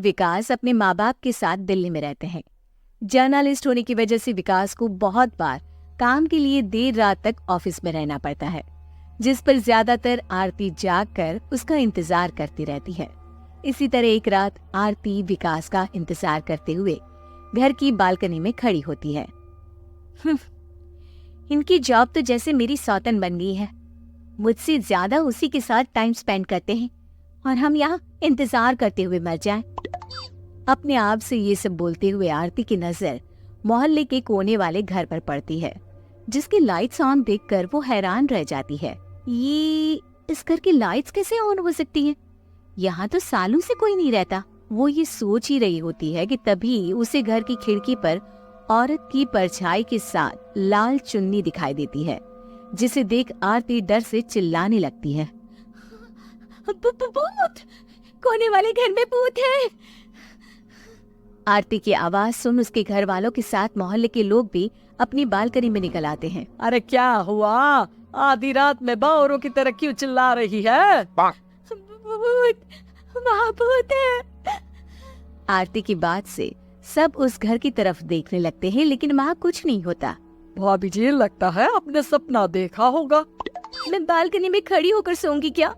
विकास अपने माँ बाप के साथ दिल्ली में रहते हैं। जर्नलिस्ट होने की वजह से विकास को बहुत बार काम के लिए देर रात तक ऑफिस में रहना पड़ता है, जिस पर ज्यादातर आरती जाग कर उसका इंतजार करती रहती है। इसी तरह एक रात आरती विकास का इंतजार करते हुए घर की बालकनी में खड़ी होती है। इनकी जॉब तो जैसे मेरी सौतन बन गई है। मुझसे ज्यादा उसी के साथ टाइम स्पेंड करते हैं और हम यहाँ इंतजार करते हुए मर जाएं। अपने आप से ये सब बोलते हुए आरती की नजर मोहल्ले के कोने वाले घर पर पड़ती है, जिसकी लाइट्स ऑन देखकर वो हैरान रह जाती है। ये इस घर की लाइट्स कैसे ऑन हो सकती हैं? यहाँ तो सालों से कोई नहीं रहता। वो ये सोच ही रही होती है कि तभी उसे घर की खिड़की पर औरत की परछाई के साथ लाल चुन्नी दिखाई देती है, जिसे देख आरती डर से चिल्लाने लगती है। भूत! कोने वाले घर में भूत है। आरती की आवाज सुन उसके घर वालों के साथ मोहल्ले के लोग भी अपनी बालकनी में निकल आते हैं। अरे क्या हुआ? आधी रात में बावरों की तरह क्यों चिल्ला रही है? भूत! वहाँ भूत है। आरती की बात से सब उस घर की तरफ देखने लगते हैं, लेकिन वहाँ कुछ नहीं होता। भाभी जी, लगता है आपने सपना देखा होगा। मैं बालकनी में खड़ी होकर सोऊंगी क्या?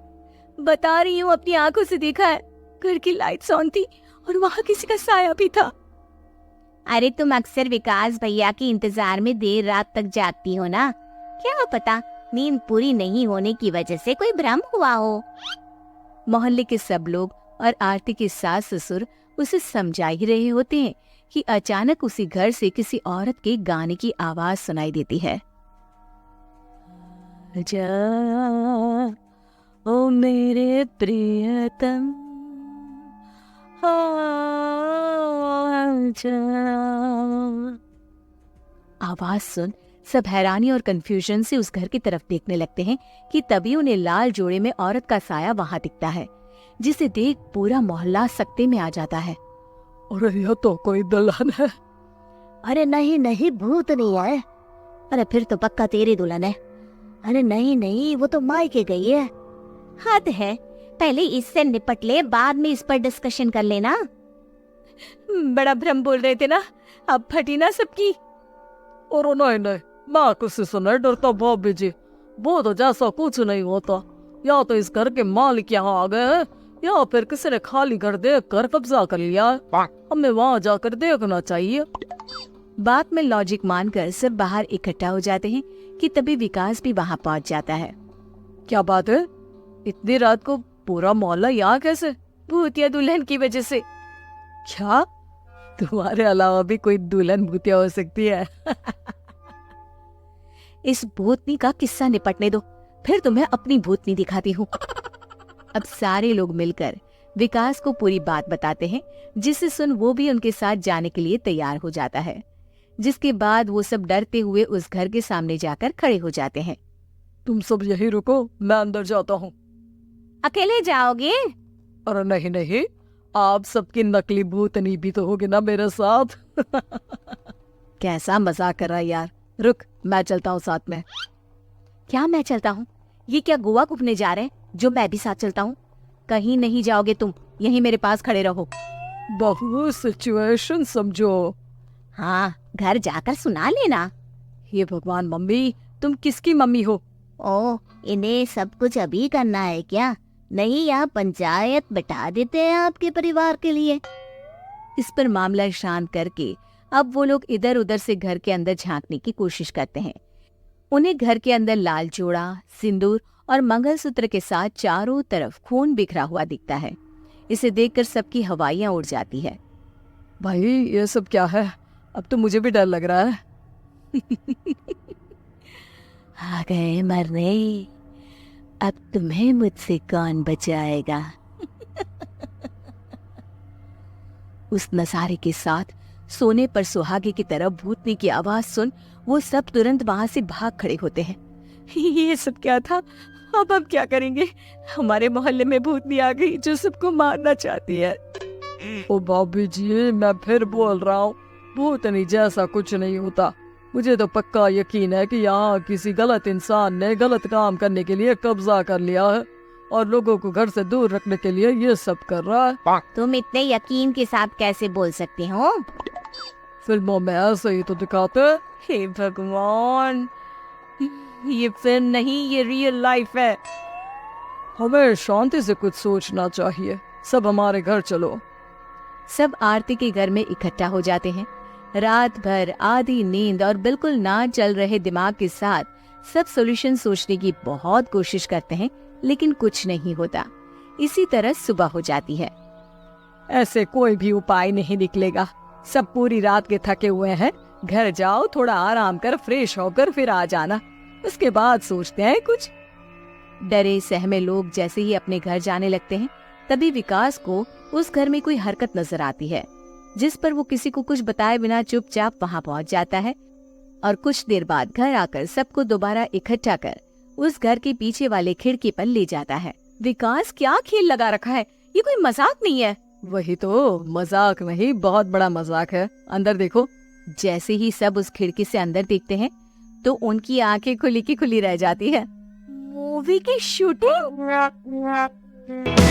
बता रही हूँ, अपनी आंखों से देखा है। घर की लाइट्स ऑन थी और वहाँ किसी का साया भी था। अरे तुम अक्सर विकास भैया के इंतजार में देर रात तक जागती हो ना, क्या पता नींद पूरी नहीं होने की वजह से कोई भ्रम हुआ हो। मोहल्ले के सब लोग और आरती के सास ससुर उसे समझा ही रहे होते हैं कि अचानक उसी घर से किसी औरत के गाने की आवाज सुनाई देती है। जा ओ मेरे प्रियतम आवाज सुन सब हैरानी और कंफ्यूजन से उस घर की तरफ देखने लगते हैं कि तभी उन्हें लाल जोड़े में औरत का साया वहां दिखता है, जिसे देख पूरा मोहल्ला सकते में आ जाता है। अरे यह तो कोई दुल्हन है। अरे नहीं नहीं, भूत नहीं है। अरे फिर तो पक्का तेरी दुल्हन है। अरे नहीं नहीं, वो तो मायके गई है। हद है, पहले इससे निपट ले, बाद में इस पर डिस्कशन कर लेना। बड़ा भ्रम बोल रहे थे ना, अब फटी ना सबकी। और नहीं नहीं, मैं किसी से नहीं डरता भाभी जी। वो तो जैसा कुछ नहीं होता। या तो इस घर के मालिक यहाँ आ गए हैं, या फिर किसी ने खाली घर देख कर कब्जा कर लिया है। हमें वहाँ जाकर देखना चाहिए। बात में लॉजिक मानकर सब बाहर इकट्ठा हो जाते हैं कि तभी विकास भी वहाँ पहुँच जाता है। क्या बात है? इतनी रात को पूरा मोहल्ला यहाँ कैसे? भूतिया दुल्हन की वजह से। क्या तुम्हारे अलावा भी कोई दुल्हन भूतिया हो सकती है? इस भूतनी का किस्सा निपटने दो, फिर तुम्हें अपनी भूतनी दिखाती हूँ। अब सारे लोग मिलकर विकास को पूरी बात बताते हैं, जिसे सुन वो भी उनके साथ जाने के लिए तैयार हो जाता है। जिसके बाद वो सब डरते हुए उस घर के सामने जाकर खड़े हो जाते हैं। तुम सब यही रुको, मैं अंदर जाता हूँ। अकेले जाओगे? अरे नहीं नहीं, आप सबकी नकली भूतनी भी तो होगी ना मेरे साथ। कैसा मजाक कर रहा है यार। रुक, मैं चलता हूँ साथ में। क्या मैं चलता हूँ? ये क्या गोवा घूमने जा रहे हैं जो मैं भी साथ चलता हूँ? कहीं नहीं जाओगे तुम, यहीं मेरे पास खड़े रहो। बहू सिचुएशन समझो। हाँ, घर जाकर सुना लेना। हे भगवान, मम्मी तुम किसकी मम्मी हो? ओ, इन्हें सब कुछ अभी करना है क्या? नहीं, यहाँ पंचायत बैठा देते हैं आपके परिवार के लिए। इस पर मामला शांत करके अब वो लोग इधर उधर से घर के अंदर झांकने की कोशिश करते हैं। उन्हें घर के अंदर लाल जोड़ा, सिंदूर और मंगलसूत्र के साथ चारों तरफ खून बिखरा हुआ दिखता है। इसे देखकर सबकी हवाइयां उड़ जाती है। भाई ये सब क्या है? अब तो मुझे भी डर लग रहा है। आ गए मरने, अब तुम्हें मुझसे कौन बचाएगा? उस नजारे के साथ सोने पर सुहागे की तरह भूतनी की आवाज सुन वो सब तुरंत वहां से भाग खड़े होते हैं। ये सब क्या था? अब हम क्या करेंगे? हमारे मोहल्ले में भूतनी आ गई जो सबको मारना चाहती है। ओ भाभी जी, मैं फिर बोल रहा हूँ, भूतनी जैसा कुछ नहीं होता। मुझे तो पक्का यकीन है कि यहाँ किसी गलत इंसान ने गलत काम करने के लिए कब्जा कर लिया है। और लोगों को घर से दूर रखने के लिए ये सब कर रहा है। तुम इतने यकीन के साथ कैसे बोल सकते हो? फिल्मों में ऐसे ही तो दिखाते हैं। हे भगवान, ये फिल्म नहीं, ये रियल लाइफ है। हमें शांति से कुछ सोचना चाहिए। सब हमारे घर चलो। सब आरती के घर में इकट्ठा हो जाते हैं। रात भर आधी नींद और बिल्कुल ना चल रहे दिमाग के साथ सब सॉल्यूशन सोचने की बहुत कोशिश करते हैं, लेकिन कुछ नहीं होता। इसी तरह सुबह हो जाती है। ऐसे कोई भी उपाय नहीं निकलेगा। सब पूरी रात के थके हुए हैं। घर जाओ, थोड़ा आराम कर, फ्रेश होकर फिर आ जाना। उसके बाद सोचते हैं कुछ। डरे सहमे लोग जैसे ही अपने घर जाने लगते हैं, तभी विकास को उस घर में कोई हरकत नजर आती है, जिस पर वो किसी को कुछ बताए बिना चुपचाप वहां पहुंच जाता है और कुछ देर बाद घर आकर सबको दोबारा इकट्ठा कर उस घर के पीछे वाले खिड़की पर ले जाता है। विकास, क्या खेल लगा रखा है? ये कोई मजाक नहीं है। वही तो, मजाक नहीं, बहुत बड़ा मजाक है। अंदर देखो। जैसे ही सब उस खिड़की से अंदर देखते हैं तो उनकी आंखें खुली की खुली रह जाती है। मूवी की शूटिंग?